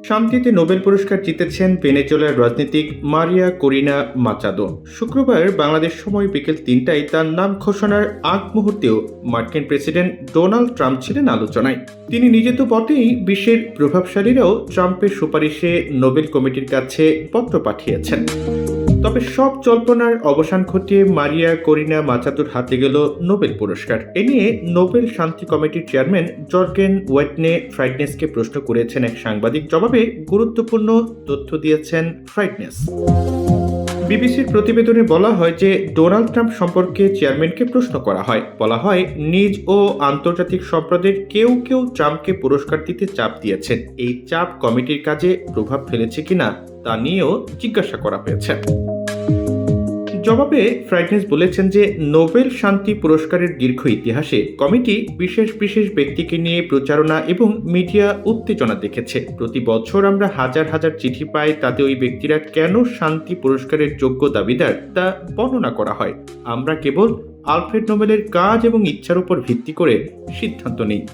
শান্তিতে নোবেল পুরস্কার জিতেছেন ভেনেজুয়েলার রাজনীতিক মারিয়া করিনা মাচাদো। শুক্রবার বাংলাদেশ সময় বিকেল ৩টায় তার নাম ঘোষণার আগ মুহূর্তেও মার্কিন প্রেসিডেন্ট ডোনাল্ড ট্রাম্প ছিলেন আলোচনায়। তিনি নিজে তো বটেই, বিশ্বের প্রভাবশালীরাও ট্রাম্পের সুপারিশে নোবেল কমিটির কাছে পত্র পাঠিয়েছেন। তবে সব জল্পনার অবসান ঘটিয়ে মারিয়া করিনা মাচাদোর হাতে গেল নোবেল পুরস্কার। এ নিয়ে নোবেল শান্তি কমিটির চেয়ারম্যান জর্গেন ওয়েটনে ফ্রাইডনেসকে প্রশ্ন করেছেন এক সাংবাদিক। জবাবে গুরুত্বপূর্ণ তথ্য দিয়েছেন ফ্রাইডনেস। বিবিসির প্রতিবেদনে বলা হয় যে ডোনাল্ড ট্রাম্প সম্পর্কে চেয়ারম্যানকে প্রশ্ন করা হয়। বলা হয়, নিজ ও আন্তর্জাতিক সম্প্রদায়ের কেউ কেউ ট্রাম্পকে পুরস্কার দিতে চাপ দিয়েছেন। এই চাপ কমিটির কাজে প্রভাব ফেলেছে কিনা তা নিয়েও জিজ্ঞাসা করা হয়েছে। জবাবে ফ্রাইডনেস বলেছেন যে নোবেল শান্তি পুরস্কারের দীর্ঘ ইতিহাসে কমিটি বিশেষ বিশেষ ব্যক্তিকে নিয়ে প্রচারণা এবং মিডিয়া উত্তেজনা দেখেছে। প্রতি বছর আমরা হাজার হাজার চিঠি পাই, তাতে ওই ব্যক্তিরা কেন শান্তি পুরস্কারের যোগ্য দাবিদার তা বর্ণনা করা হয়। আমরা কেবল আলফ্রেড নোবেলের কাজ এবং ইচ্ছার উপর ভিত্তি করে সিদ্ধান্ত নিই।